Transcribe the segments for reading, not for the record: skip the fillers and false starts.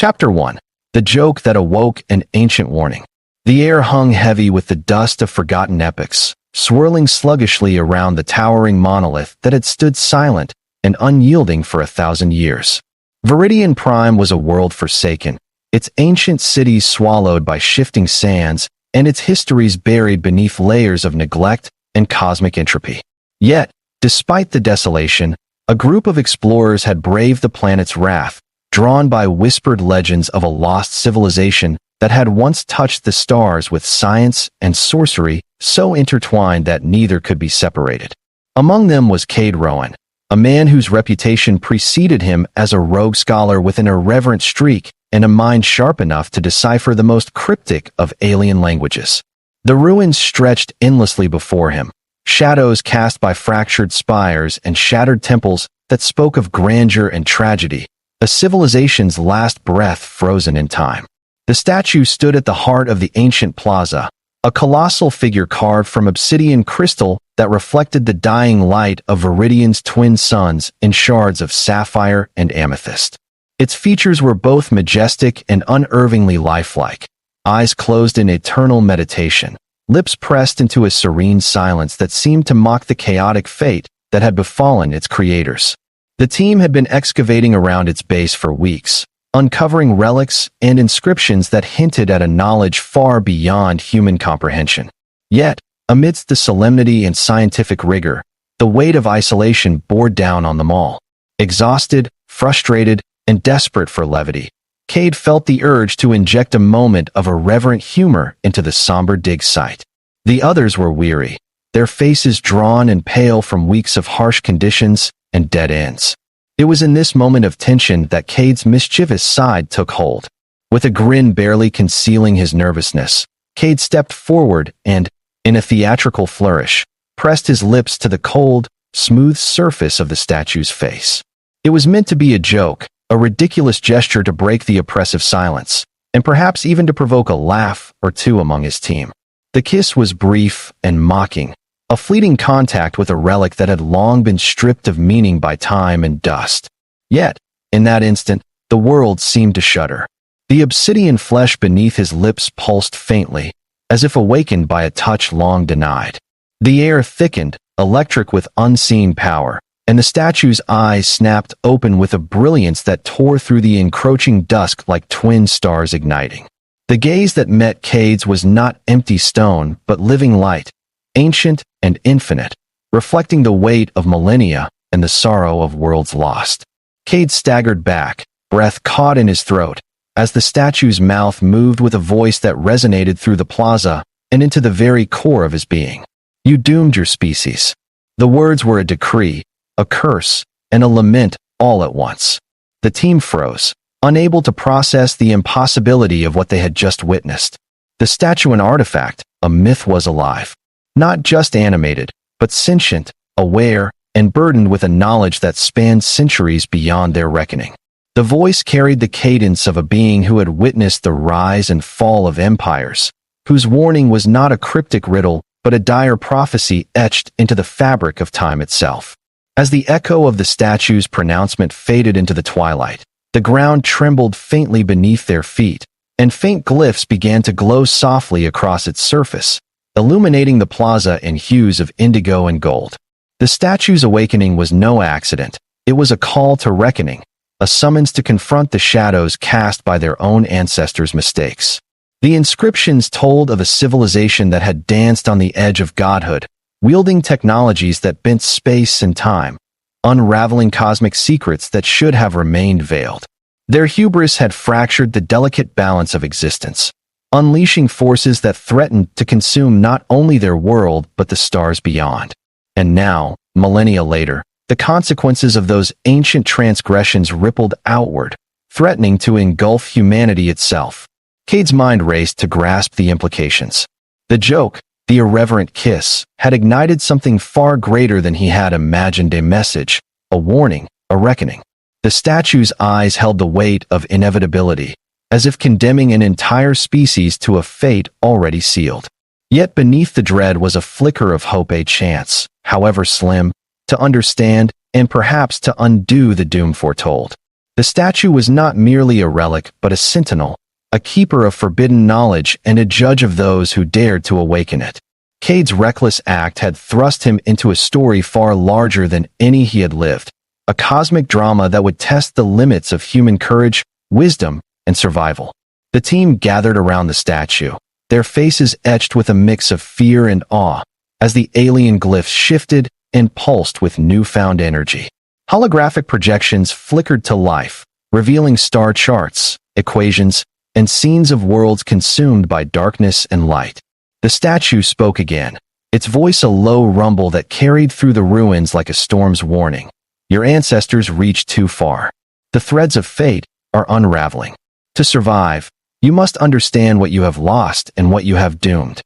Chapter 1. The Joke That Awoke an Ancient Warning. The air hung heavy with the dust of forgotten epics, swirling sluggishly around the towering monolith that had stood silent and unyielding for 1,000 years. Viridian Prime was a world forsaken, its ancient cities swallowed by shifting sands, and its histories buried beneath layers of neglect and cosmic entropy. Yet, despite the desolation, a group of explorers had braved the planet's wrath, drawn by whispered legends of a lost civilization that had once touched the stars with science and sorcery so intertwined that neither could be separated. Among them was Cade Rowan, a man whose reputation preceded him as a rogue scholar with an irreverent streak and a mind sharp enough to decipher the most cryptic of alien languages. The ruins stretched endlessly before him, shadows cast by fractured spires and shattered temples that spoke of grandeur and tragedy, a civilization's last breath frozen in time. The statue stood at the heart of the ancient plaza, a colossal figure carved from obsidian crystal that reflected the dying light of Viridian's twin suns in shards of sapphire and amethyst. Its features were both majestic and unervingly lifelike, eyes closed in eternal meditation, lips pressed into a serene silence that seemed to mock the chaotic fate that had befallen its creators. The team had been excavating around its base for weeks, uncovering relics and inscriptions that hinted at a knowledge far beyond human comprehension. Yet, amidst the solemnity and scientific rigor, the weight of isolation bore down on them all. Exhausted, frustrated, and desperate for levity, Cade felt the urge to inject a moment of irreverent humor into the somber dig site. The others were weary, their faces drawn and pale from weeks of harsh conditions and dead ends. It was in this moment of tension that Cade's mischievous side took hold. With a grin barely concealing his nervousness, Cade stepped forward and, in a theatrical flourish, pressed his lips to the cold, smooth surface of the statue's face. It was meant to be a joke, a ridiculous gesture to break the oppressive silence, and perhaps even to provoke a laugh or two among his team. The kiss was brief and mocking, a fleeting contact with a relic that had long been stripped of meaning by time and dust. Yet, in that instant, the world seemed to shudder. The obsidian flesh beneath his lips pulsed faintly, as if awakened by a touch long denied. The air thickened, electric with unseen power, and the statue's eyes snapped open with a brilliance that tore through the encroaching dusk like twin stars igniting. The gaze that met Cade's was not empty stone, but living light, ancient and infinite, reflecting the weight of millennia and the sorrow of worlds lost. Cade staggered back, breath caught in his throat, as the statue's mouth moved with a voice that resonated through the plaza and into the very core of his being. "You doomed your species." The words were a decree, a curse, and a lament all at once. The team froze, unable to process the impossibility of what they had just witnessed. The statue, an artifact, a myth, was alive. Not just animated, but sentient, aware, and burdened with a knowledge that spanned centuries beyond their reckoning. The voice carried the cadence of a being who had witnessed the rise and fall of empires, whose warning was not a cryptic riddle, but a dire prophecy etched into the fabric of time itself. As the echo of the statue's pronouncement faded into the twilight, the ground trembled faintly beneath their feet, and faint glyphs began to glow softly across its surface, illuminating the plaza in hues of indigo and gold. The statue's awakening was no accident. It was a call to reckoning, a summons to confront the shadows cast by their own ancestors' mistakes. The inscriptions told of a civilization that had danced on the edge of godhood, wielding technologies that bent space and time, unraveling cosmic secrets that should have remained veiled. Their hubris had fractured the delicate balance of existence, unleashing forces that threatened to consume not only their world but the stars beyond. And now, millennia later, the consequences of those ancient transgressions rippled outward, threatening to engulf humanity itself. Cade's mind raced to grasp the implications. The joke, the irreverent kiss, had ignited something far greater than he had imagined: a message, a warning, a reckoning. The statue's eyes held the weight of inevitability, as if condemning an entire species to a fate already sealed. Yet beneath the dread was a flicker of hope, a chance, however slim, to understand and perhaps to undo the doom foretold. The statue was not merely a relic, but a sentinel, a keeper of forbidden knowledge and a judge of those who dared to awaken it. Cade's reckless act had thrust him into a story far larger than any he had lived, a cosmic drama that would test the limits of human courage, wisdom, and survival. The team gathered around the statue, their faces etched with a mix of fear and awe, as the alien glyphs shifted and pulsed with newfound energy. Holographic projections flickered to life, revealing star charts, equations, and scenes of worlds consumed by darkness and light. The statue spoke again, its voice a low rumble that carried through the ruins like a storm's warning. Your ancestors reached too far. The threads of fate are unraveling. To survive, you must understand what you have lost and what you have doomed.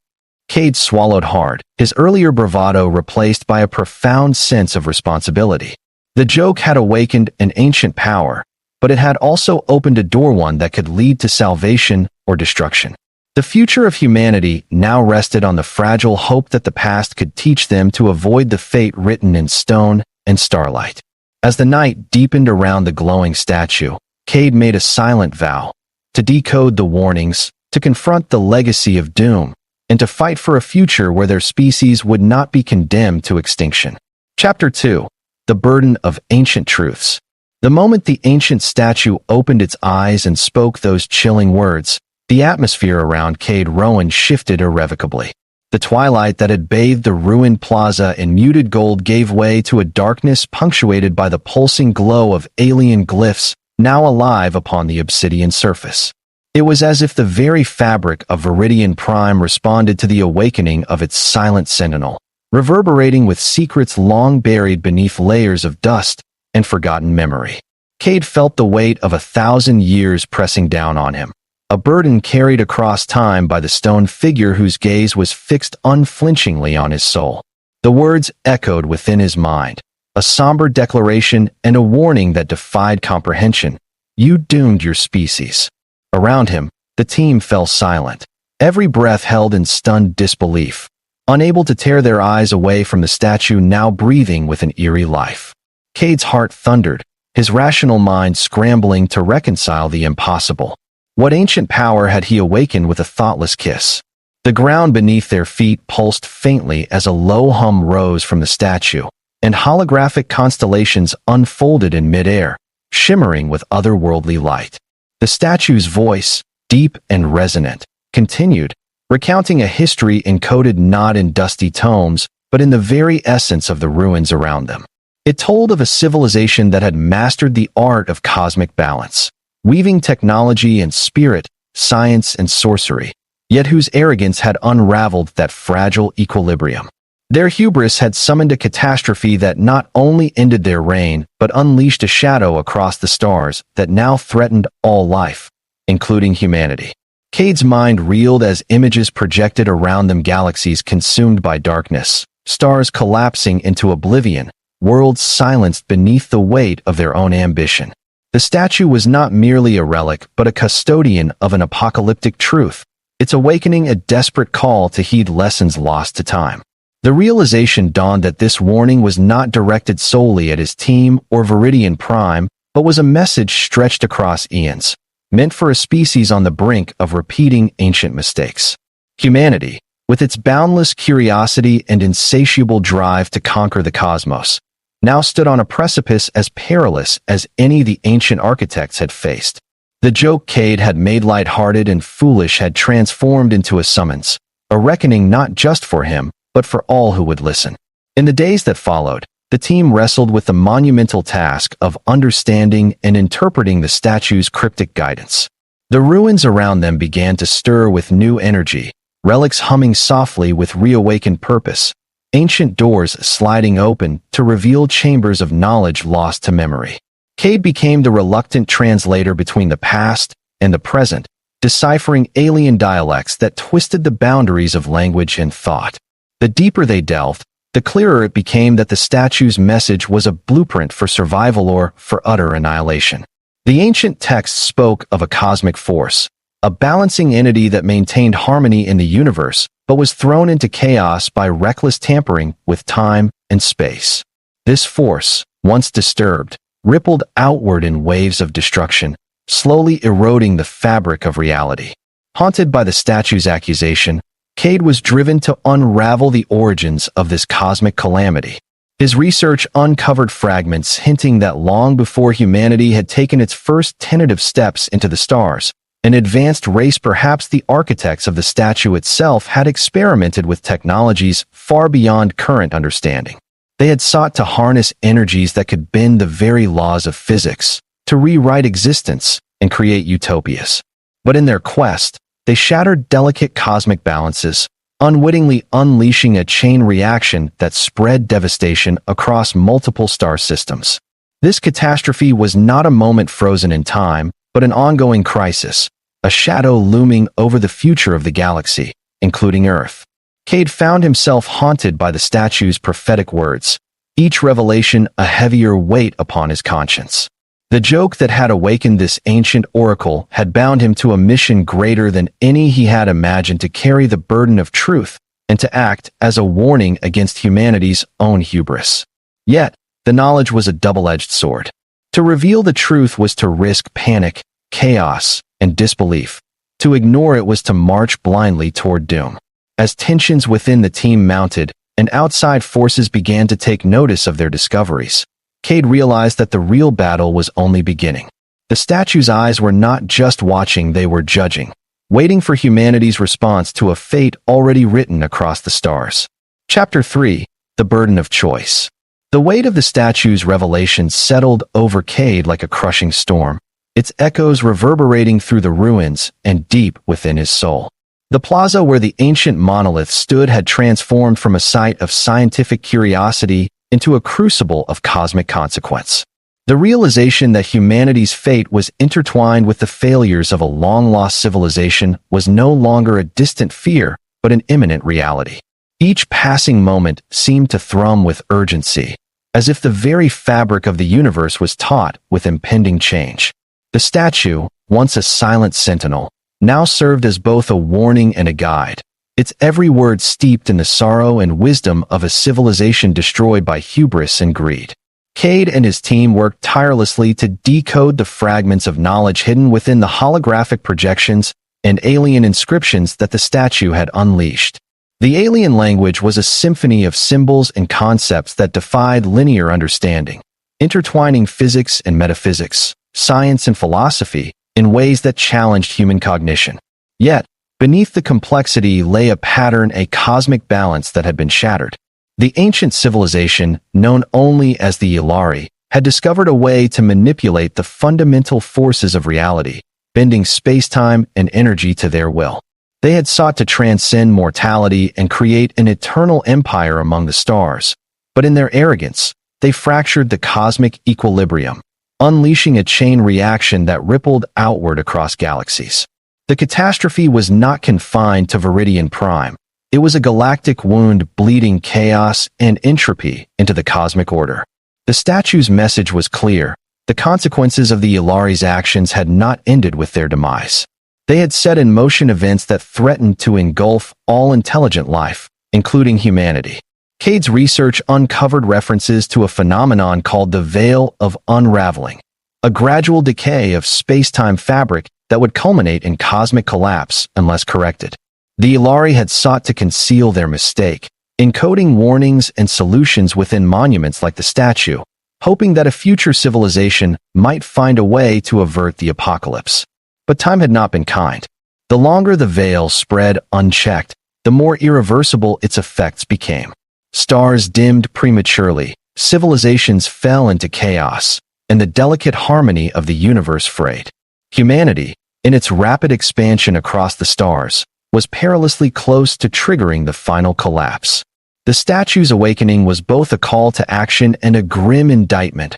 Cade swallowed hard, his earlier bravado replaced by a profound sense of responsibility. The joke had awakened an ancient power, but it had also opened a door, one that could lead to salvation or destruction. The future of humanity now rested on the fragile hope that the past could teach them to avoid the fate written in stone and starlight. As the night deepened around the glowing statue, Cade made a silent vow to decode the warnings, to confront the legacy of doom, and to fight for a future where their species would not be condemned to extinction. Chapter 2. The Burden of Ancient Truths. The moment the ancient statue opened its eyes and spoke those chilling words, the atmosphere around Cade Rowan shifted irrevocably. The twilight that had bathed the ruined plaza in muted gold gave way to a darkness punctuated by the pulsing glow of alien glyphs now alive upon the obsidian surface. It was as if the very fabric of Viridian Prime responded to the awakening of its silent sentinel, reverberating with secrets long buried beneath layers of dust and forgotten memory. Cade felt the weight of 1,000 years pressing down on him, a burden carried across time by the stone figure whose gaze was fixed unflinchingly on his soul. The words echoed within his mind, a somber declaration and a warning that defied comprehension. You doomed your species. Around him, the team fell silent, every breath held in stunned disbelief, unable to tear their eyes away from the statue now breathing with an eerie life. Cade's heart thundered, his rational mind scrambling to reconcile the impossible. What ancient power had he awakened with a thoughtless kiss? The ground beneath their feet pulsed faintly as a low hum rose from the statue, and holographic constellations unfolded in midair, shimmering with otherworldly light. The statue's voice, deep and resonant, continued, recounting a history encoded not in dusty tomes, but in the very essence of the ruins around them. It told of a civilization that had mastered the art of cosmic balance, weaving technology and spirit, science and sorcery, yet whose arrogance had unraveled that fragile equilibrium. Their hubris had summoned a catastrophe that not only ended their reign, but unleashed a shadow across the stars that now threatened all life, including humanity. Cade's mind reeled as images projected around them, galaxies consumed by darkness, stars collapsing into oblivion, worlds silenced beneath the weight of their own ambition. The statue was not merely a relic, but a custodian of an apocalyptic truth, its awakening a desperate call to heed lessons lost to time. The realization dawned that this warning was not directed solely at his team or Viridian Prime, but was a message stretched across eons, meant for a species on the brink of repeating ancient mistakes. Humanity, with its boundless curiosity and insatiable drive to conquer the cosmos, now stood on a precipice as perilous as any the ancient architects had faced. The joke Cade had made light-hearted and foolish had transformed into a summons, a reckoning not just for him, but for all who would listen. In the days that followed, the team wrestled with the monumental task of understanding and interpreting the statue's cryptic guidance. The ruins around them began to stir with new energy, relics humming softly with reawakened purpose, ancient doors sliding open to reveal chambers of knowledge lost to memory. Cade became the reluctant translator between the past and the present, deciphering alien dialects that twisted the boundaries of language and thought. The deeper they delved, the clearer it became that the statue's message was a blueprint for survival or for utter annihilation. The ancient text spoke of a cosmic force, a balancing entity that maintained harmony in the universe, but was thrown into chaos by reckless tampering with time and space. This force, once disturbed, rippled outward in waves of destruction, slowly eroding the fabric of reality. Haunted by the statue's accusation, Cade was driven to unravel the origins of this cosmic calamity. His research uncovered fragments hinting that long before humanity had taken its first tentative steps into the stars, an advanced race, perhaps the architects of the statue itself, had experimented with technologies far beyond current understanding. They had sought to harness energies that could bend the very laws of physics, to rewrite existence and create utopias. But in their quest, they shattered delicate cosmic balances, unwittingly unleashing a chain reaction that spread devastation across multiple star systems. This catastrophe was not a moment frozen in time, but an ongoing crisis, a shadow looming over the future of the galaxy, including Earth. Cade found himself haunted by the statue's prophetic words, each revelation a heavier weight upon his conscience. The joke that had awakened this ancient oracle had bound him to a mission greater than any he had imagined, to carry the burden of truth and to act as a warning against humanity's own hubris. Yet, the knowledge was a double-edged sword. To reveal the truth was to risk panic, chaos, and disbelief. To ignore it was to march blindly toward doom. As tensions within the team mounted and outside forces began to take notice of their discoveries, Cade realized that the real battle was only beginning. The statue's eyes were not just watching, they were judging, waiting for humanity's response to a fate already written across the stars. Chapter 3: The Burden of Choice. The weight of the statue's revelations settled over Cade like a crushing storm, its echoes reverberating through the ruins and deep within his soul. The plaza where the ancient monolith stood had transformed from a site of scientific curiosity into a crucible of cosmic consequence. The realization that humanity's fate was intertwined with the failures of a long-lost civilization was no longer a distant fear, but an imminent reality. Each passing moment seemed to thrum with urgency, as if the very fabric of the universe was taut with impending change. The statue, once a silent sentinel, now served as both a warning and a guide, its every word steeped in the sorrow and wisdom of a civilization destroyed by hubris and greed. Cade and his team worked tirelessly to decode the fragments of knowledge hidden within the holographic projections and alien inscriptions that the statue had unleashed. The alien language was a symphony of symbols and concepts that defied linear understanding, intertwining physics and metaphysics, science and philosophy, in ways that challenged human cognition. Yet, beneath the complexity lay a pattern, a cosmic balance that had been shattered. The ancient civilization, known only as the Yllari, had discovered a way to manipulate the fundamental forces of reality, bending space-time and energy to their will. They had sought to transcend mortality and create an eternal empire among the stars, but in their arrogance, they fractured the cosmic equilibrium, unleashing a chain reaction that rippled outward across galaxies. The catastrophe was not confined to Viridian Prime. It was a galactic wound, bleeding chaos and entropy into the cosmic order. The statue's message was clear. The consequences of the Yllari's actions had not ended with their demise. They had set in motion events that threatened to engulf all intelligent life, including humanity. Cade's research uncovered references to a phenomenon called the Veil of Unraveling, a gradual decay of space-time fabric that would culminate in cosmic collapse unless corrected. The Yllari had sought to conceal their mistake, encoding warnings and solutions within monuments like the statue, hoping that a future civilization might find a way to avert the apocalypse. But time had not been kind. The longer the veil spread unchecked, the more irreversible its effects became. Stars dimmed prematurely, civilizations fell into chaos, and the delicate harmony of the universe frayed. Humanity, in its rapid expansion across the stars, was perilously close to triggering the final collapse. The statue's awakening was both a call to action and a grim indictment,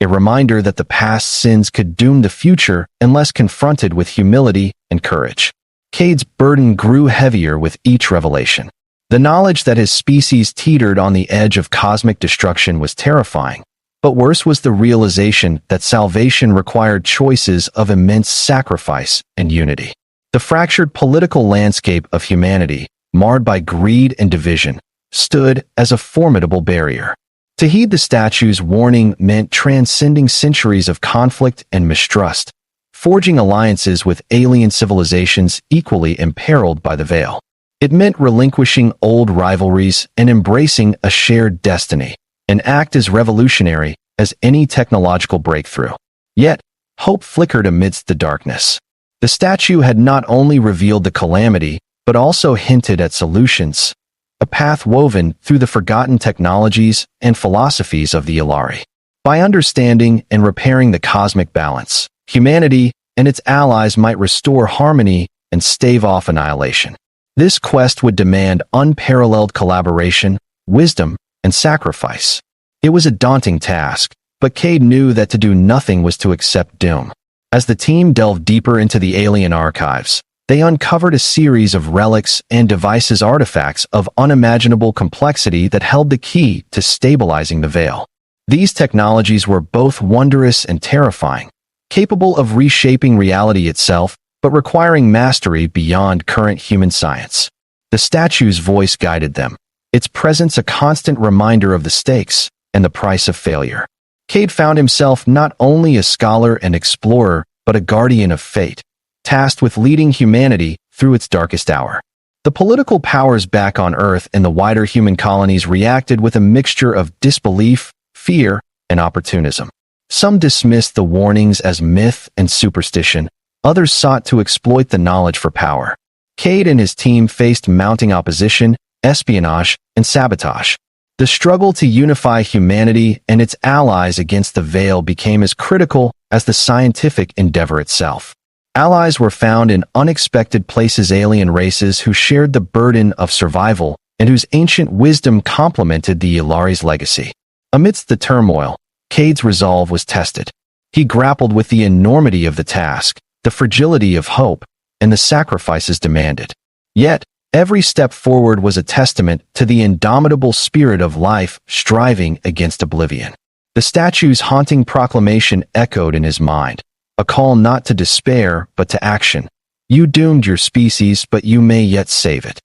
a reminder that the past sins could doom the future unless confronted with humility and courage. Cade's burden grew heavier with each revelation. The knowledge that his species teetered on the edge of cosmic destruction was terrifying, but worse was the realization that salvation required choices of immense sacrifice and unity. The fractured political landscape of humanity, marred by greed and division, stood as a formidable barrier. To heed the statue's warning meant transcending centuries of conflict and mistrust, forging alliances with alien civilizations equally imperiled by the veil. It meant relinquishing old rivalries and embracing a shared destiny, an act as revolutionary as any technological breakthrough. Yet, hope flickered amidst the darkness. The statue had not only revealed the calamity, but also hinted at solutions, a path woven through the forgotten technologies and philosophies of the Ilari. By understanding and repairing the cosmic balance, humanity and its allies might restore harmony and stave off annihilation. This quest would demand unparalleled collaboration, wisdom, and sacrifice. It was a daunting task, but Cade knew that to do nothing was to accept doom. As the team delved deeper into the alien archives, they uncovered a series of relics and devices artifacts of unimaginable complexity that held the key to stabilizing the veil. These technologies were both wondrous and terrifying, capable of reshaping reality itself, but requiring mastery beyond current human science. The statue's voice guided them, its presence a constant reminder of the stakes and the price of failure. Cade found himself not only a scholar and explorer, but a guardian of fate, tasked with leading humanity through its darkest hour. The political powers back on Earth and the wider human colonies reacted with a mixture of disbelief, fear, and opportunism. Some dismissed the warnings as myth and superstition. Others sought to exploit the knowledge for power. Cade and his team faced mounting opposition, espionage, and sabotage. The struggle to unify humanity and its allies against the veil became as critical as the scientific endeavor itself. Allies were found in unexpected places, alien races who shared the burden of survival and whose ancient wisdom complemented the Ilari's legacy. Amidst the turmoil, Cade's resolve was tested. He grappled with the enormity of the task, the fragility of hope, and the sacrifices demanded. Yet, every step forward was a testament to the indomitable spirit of life striving against oblivion. The statue's haunting proclamation echoed in his mind, a call not to despair but to action. You doomed your species, but you may yet save it.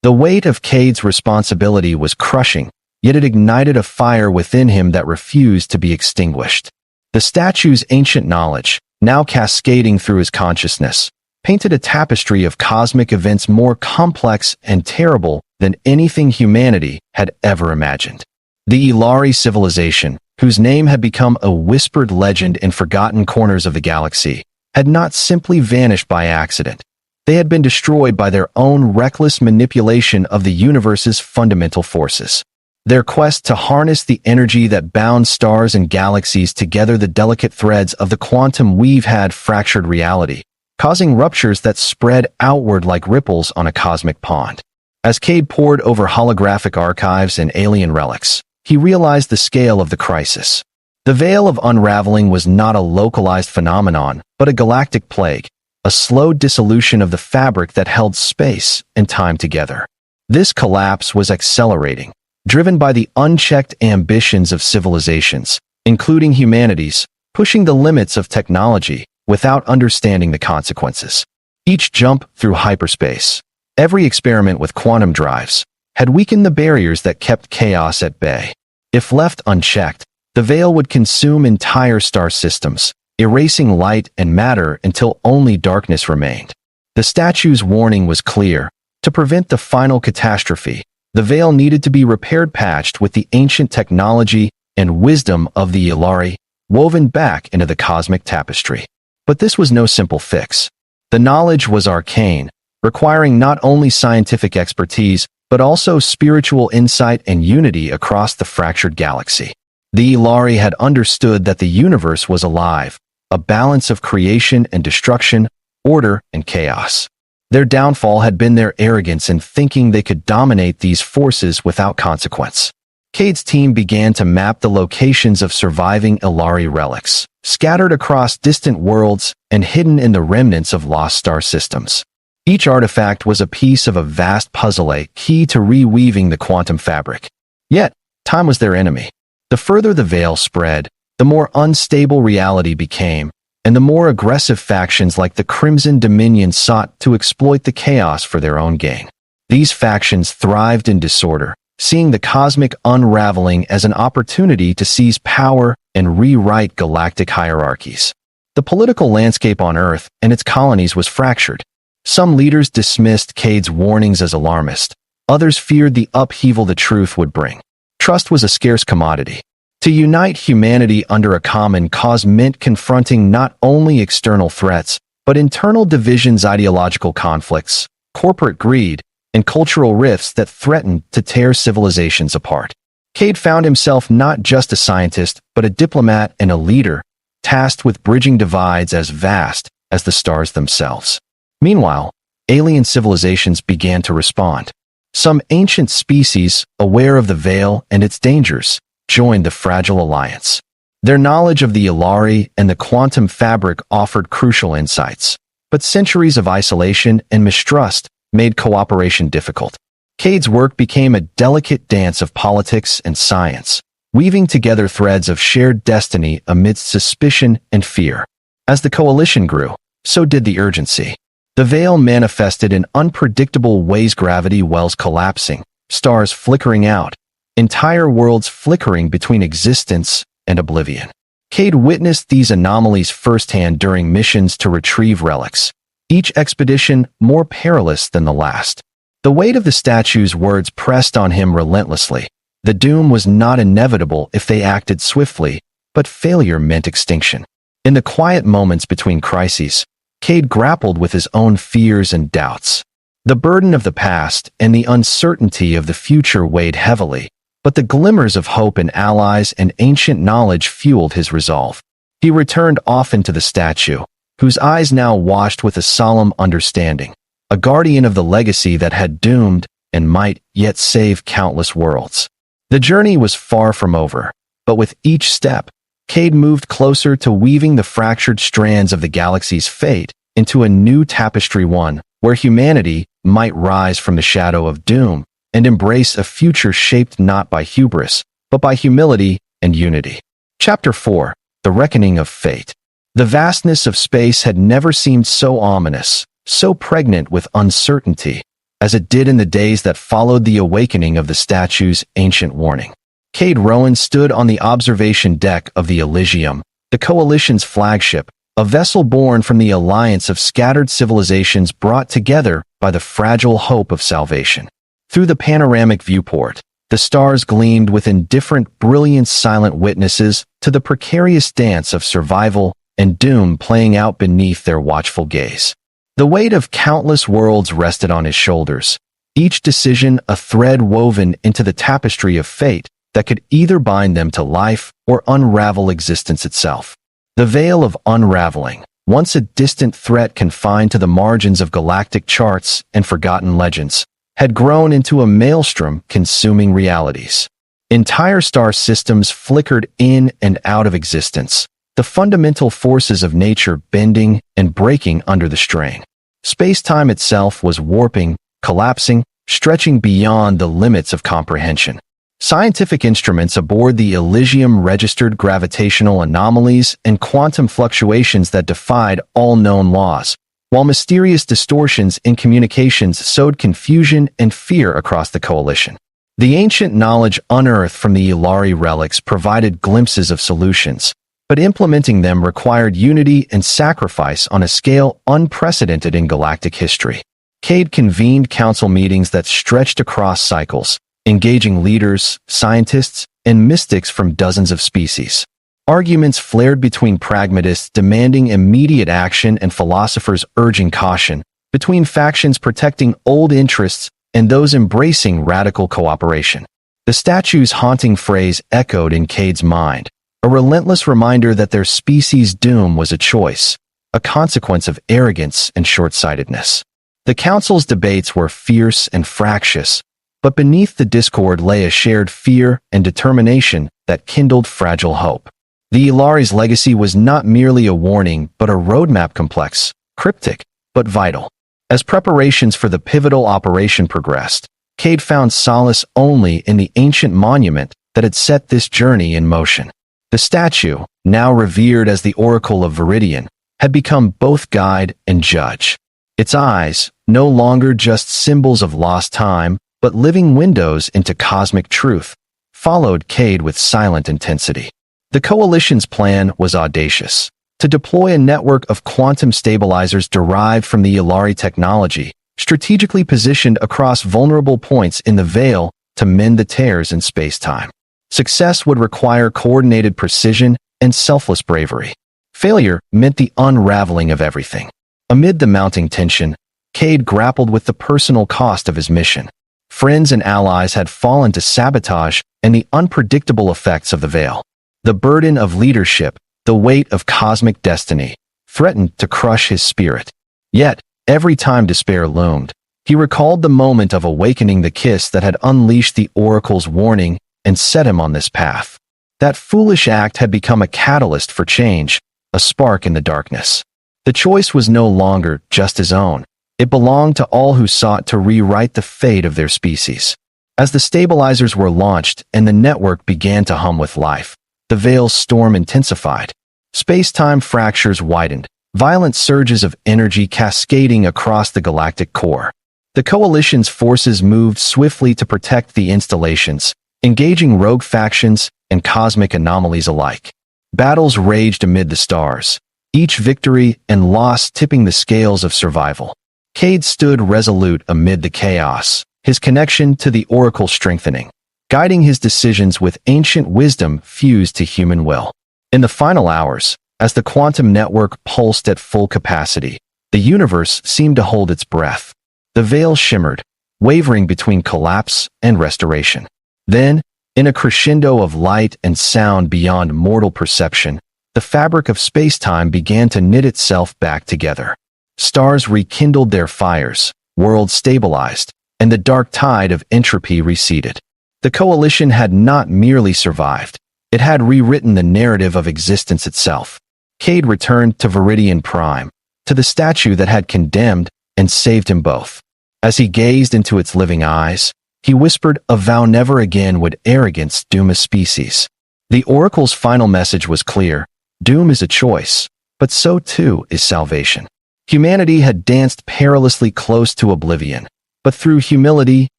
The weight of Cade's responsibility was crushing, yet it ignited a fire within him that refused to be extinguished. The statue's ancient knowledge, now cascading through his consciousness, painted a tapestry of cosmic events more complex and terrible than anything humanity had ever imagined. The Ilari civilization, whose name had become a whispered legend in forgotten corners of the galaxy, had not simply vanished by accident. They had been destroyed by their own reckless manipulation of the universe's fundamental forces. Their quest to harness the energy that bound stars and galaxies together, the delicate threads of the quantum weave, had fractured reality, causing ruptures that spread outward like ripples on a cosmic pond. As Cade pored over holographic archives and alien relics, he realized the scale of the crisis. The veil of unraveling was not a localized phenomenon, but a galactic plague, a slow dissolution of the fabric that held space and time together. This collapse was accelerating, driven by the unchecked ambitions of civilizations, including humanity's, pushing the limits of technology without understanding the consequences. Each jump through hyperspace, every experiment with quantum drives, had weakened the barriers that kept chaos at bay. If left unchecked, the veil would consume entire star systems, erasing light and matter until only darkness remained. The statue's warning was clear. To prevent the final catastrophe, the veil needed to be repaired, patched with the ancient technology and wisdom of the Ilari, woven back into the cosmic tapestry. But this was no simple fix. The knowledge was arcane, requiring not only scientific expertise, but also spiritual insight and unity across the fractured galaxy. The Ilari had understood that the universe was alive, a balance of creation and destruction, order and chaos. Their downfall had been their arrogance in thinking they could dominate these forces without consequence. Cade's team began to map the locations of surviving Ilari relics, scattered across distant worlds and hidden in the remnants of lost star systems. Each artifact was a piece of a vast puzzle, a key to reweaving the quantum fabric. Yet, time was their enemy. The further the veil spread, the more unstable reality became, and the more aggressive factions like the Crimson Dominion sought to exploit the chaos for their own gain. These factions thrived in disorder, seeing the cosmic unraveling as an opportunity to seize power and rewrite galactic hierarchies. The political landscape on Earth and its colonies was fractured. Some leaders dismissed Cade's warnings as alarmist. Others feared the upheaval the truth would bring. Trust was a scarce commodity. To unite humanity under a common cause meant confronting not only external threats, but internal divisions, ideological conflicts, corporate greed, and cultural rifts that threatened to tear civilizations apart. Cade found himself not just a scientist, but a diplomat and a leader, tasked with bridging divides as vast as the stars themselves. Meanwhile, alien civilizations began to respond. Some ancient species, aware of the veil and its dangers, joined the fragile alliance. Their knowledge of the Ilari and the quantum fabric offered crucial insights, but centuries of isolation and mistrust made cooperation difficult. Cade's work became a delicate dance of politics and science, weaving together threads of shared destiny amidst suspicion and fear. As the coalition grew, so did the urgency. The veil manifested in unpredictable ways: gravity wells collapsing, stars flickering out, entire worlds flickering between existence and oblivion. Cade witnessed these anomalies firsthand during missions to retrieve relics, each expedition more perilous than the last. The weight of the statue's words pressed on him relentlessly. The doom was not inevitable if they acted swiftly, but failure meant extinction. In the quiet moments between crises, Cade grappled with his own fears and doubts. The burden of the past and the uncertainty of the future weighed heavily, but the glimmers of hope in allies and ancient knowledge fueled his resolve. He returned often to the statue, whose eyes now watched with a solemn understanding, a guardian of the legacy that had doomed and might yet save countless worlds. The journey was far from over, but with each step, Cade moved closer to weaving the fractured strands of the galaxy's fate into a new tapestry, one where humanity might rise from the shadow of doom and embrace a future shaped not by hubris, but by humility and unity. Chapter 4: The Reckoning of Fate. The vastness of space had never seemed so ominous, so pregnant with uncertainty, as it did in the days that followed the awakening of the statue's ancient warning. Cade Rowan stood on the observation deck of the Elysium, the Coalition's flagship, a vessel born from the alliance of scattered civilizations brought together by the fragile hope of salvation. Through the panoramic viewport, the stars gleamed with indifferent brilliance, silent witnesses to the precarious dance of survival and doom playing out beneath their watchful gaze. The weight of countless worlds rested on his shoulders, each decision a thread woven into the tapestry of fate that could either bind them to life or unravel existence itself. The veil of unraveling, once a distant threat confined to the margins of galactic charts and forgotten legends, had grown into a maelstrom consuming realities. Entire star systems flickered in and out of existence, the fundamental forces of nature bending and breaking under the strain. Space-time itself was warping, collapsing, stretching beyond the limits of comprehension. Scientific instruments aboard the Elysium registered gravitational anomalies and quantum fluctuations that defied all known laws, while mysterious distortions in communications sowed confusion and fear across the coalition. The ancient knowledge unearthed from the Ilari relics provided glimpses of solutions, but implementing them required unity and sacrifice on a scale unprecedented in galactic history. Cade convened council meetings that stretched across cycles, engaging leaders, scientists, and mystics from dozens of species. Arguments flared between pragmatists demanding immediate action and philosophers urging caution, between factions protecting old interests and those embracing radical cooperation. The statue's haunting phrase echoed in Cade's mind, a relentless reminder that their species' doom was a choice, a consequence of arrogance and short-sightedness. The council's debates were fierce and fractious, but beneath the discord lay a shared fear and determination that kindled fragile hope. The Ilari's legacy was not merely a warning, but a roadmap, complex, cryptic, but vital. As preparations for the pivotal operation progressed, Cade found solace only in the ancient monument that had set this journey in motion. The statue, now revered as the Oracle of Viridian, had become both guide and judge. Its eyes, no longer just symbols of lost time, but living windows into cosmic truth, followed Cade with silent intensity. The Coalition's plan was audacious: to deploy a network of quantum stabilizers derived from the Ilari technology, strategically positioned across vulnerable points in the Veil to mend the tears in space-time. Success would require coordinated precision and selfless bravery. Failure meant the unraveling of everything. Amid the mounting tension, Cade grappled with the personal cost of his mission. Friends and allies had fallen to sabotage and the unpredictable effects of the Veil. The burden of leadership, the weight of cosmic destiny, threatened to crush his spirit. Yet, every time despair loomed, he recalled the moment of awakening the kiss that had unleashed the Oracle's warning and set him on this path. That foolish act had become a catalyst for change, a spark in the darkness. The choice was no longer just his own. It belonged to all who sought to rewrite the fate of their species. As the stabilizers were launched and the network began to hum with life, the Veil's storm intensified. Space-time fractures widened, violent surges of energy cascading across the galactic core. The Coalition's forces moved swiftly to protect the installations, engaging rogue factions and cosmic anomalies alike. Battles raged amid the stars, each victory and loss tipping the scales of survival. Cade stood resolute amid the chaos, his connection to the Oracle strengthening, guiding his decisions with ancient wisdom fused to human will. In the final hours, as the quantum network pulsed at full capacity, the universe seemed to hold its breath. The Veil shimmered, wavering between collapse and restoration. Then, in a crescendo of light and sound beyond mortal perception, the fabric of space-time began to knit itself back together. Stars rekindled their fires, worlds stabilized, and the dark tide of entropy receded. The Coalition had not merely survived, it had rewritten the narrative of existence itself. Cade returned to Viridian Prime, to the statue that had condemned and saved him both. As he gazed into its living eyes, he whispered a vow never again would arrogance doom a species. The Oracle's final message was clear: doom is a choice, but so too is salvation. Humanity had danced perilously close to oblivion, but through humility,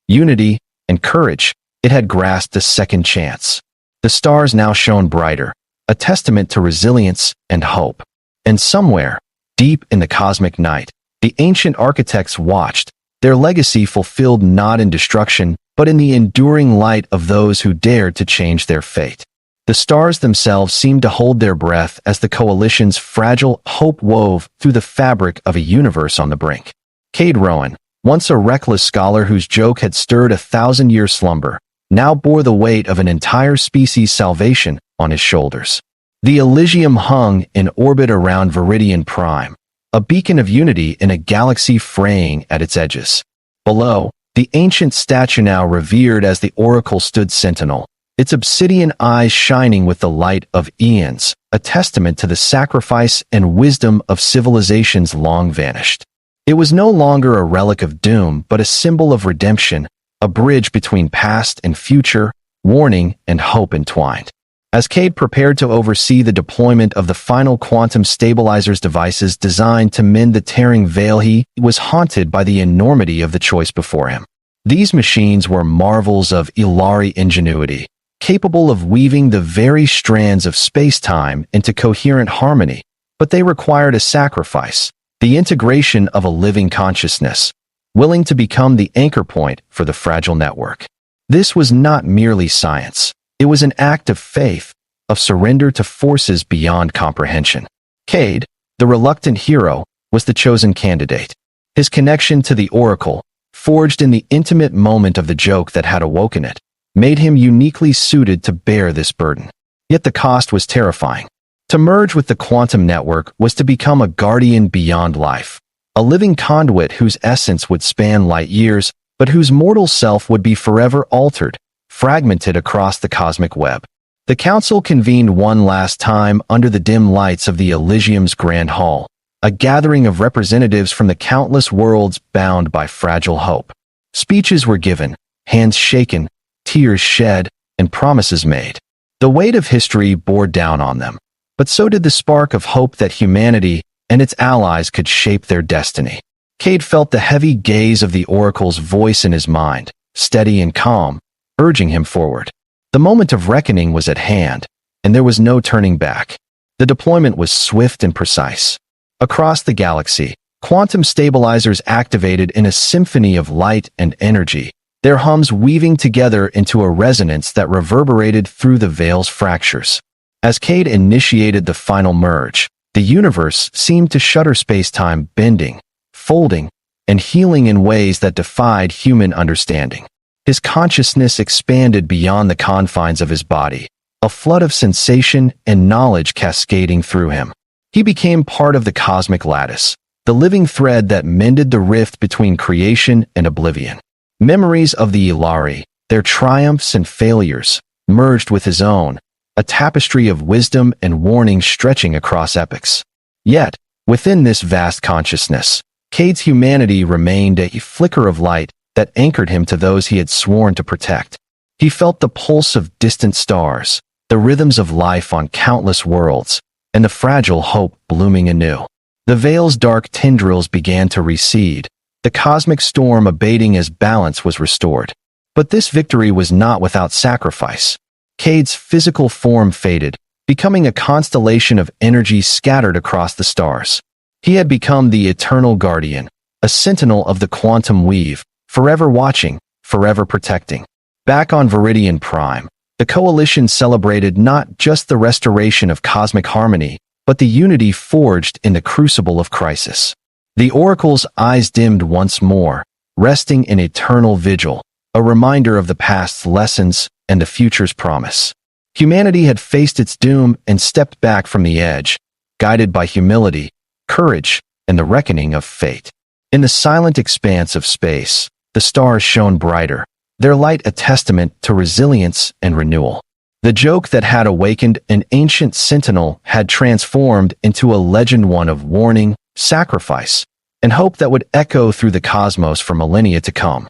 unity, and courage, it had grasped a second chance. The stars now shone brighter, a testament to resilience and hope. And somewhere, deep in the cosmic night, the ancient architects watched, their legacy fulfilled not in destruction, but in the enduring light of those who dared to change their fate. The stars themselves seemed to hold their breath as the Coalition's fragile hope wove through the fabric of a universe on the brink. Cade Rowan, once a reckless scholar whose joke had stirred a 1,000-year slumber, now bore the weight of an entire species' salvation on his shoulders. The Elysium hung in orbit around Viridian Prime, a beacon of unity in a galaxy fraying at its edges. Below, the ancient statue now revered as the Oracle stood sentinel, its obsidian eyes shining with the light of eons, a testament to the sacrifice and wisdom of civilizations long vanished. It was no longer a relic of doom, but a symbol of redemption, a bridge between past and future, warning and hope entwined. As Cade prepared to oversee the deployment of the final quantum stabilizers devices designed to mend the tearing veil, he was haunted by the enormity of the choice before him. These machines were marvels of Ilari ingenuity, capable of weaving the very strands of space-time into coherent harmony, but they required a sacrifice, the integration of a living consciousness, willing to become the anchor point for the fragile network. This was not merely science. It was an act of faith, of surrender to forces beyond comprehension. Cade, the reluctant hero, was the chosen candidate. His connection to the Oracle, forged in the intimate moment of the joke that had awoken it, made him uniquely suited to bear this burden. Yet the cost was terrifying. To merge with the quantum network was to become a guardian beyond life, a living conduit whose essence would span light years, but whose mortal self would be forever altered, fragmented across the cosmic web. The council convened one last time under the dim lights of the Elysium's Grand Hall, a gathering of representatives from the countless worlds bound by fragile hope. Speeches were given, hands shaken, tears shed, and promises made. The weight of history bore down on them, but so did the spark of hope that humanity and its allies could shape their destiny. Cade felt the heavy gaze of the Oracle's voice in his mind, steady and calm, urging him forward. The moment of reckoning was at hand, and there was no turning back. The deployment was swift and precise. Across the galaxy, quantum stabilizers activated in a symphony of light and energy, their hums weaving together into a resonance that reverberated through the veil's fractures. As Cade initiated the final merge, the universe seemed to shudder space-time, bending, folding, and healing in ways that defied human understanding. His consciousness expanded beyond the confines of his body, a flood of sensation and knowledge cascading through him. He became part of the cosmic lattice, the living thread that mended the rift between creation and oblivion. Memories of the Ilari, their triumphs and failures, merged with his own, a tapestry of wisdom and warning stretching across epochs. Yet, within this vast consciousness, Cade's humanity remained a flicker of light that anchored him to those he had sworn to protect. He felt the pulse of distant stars, the rhythms of life on countless worlds, and the fragile hope blooming anew. The veil's dark tendrils began to recede, the cosmic storm abating as balance was restored. But this victory was not without sacrifice. Cade's physical form faded, becoming a constellation of energy scattered across the stars. He had become the eternal guardian, a sentinel of the quantum weave, forever watching, forever protecting. Back on Viridian Prime, the Coalition celebrated not just the restoration of cosmic harmony, but the unity forged in the crucible of crisis. The Oracle's eyes dimmed once more, resting in eternal vigil, a reminder of the past's lessons and the future's promise. Humanity had faced its doom and stepped back from the edge, guided by humility, courage, and the reckoning of fate. In the silent expanse of space, the stars shone brighter, their light a testament to resilience and renewal. The joke that had awakened an ancient sentinel had transformed into a legend, one of warning, sacrifice, and hope that would echo through the cosmos for millennia to come.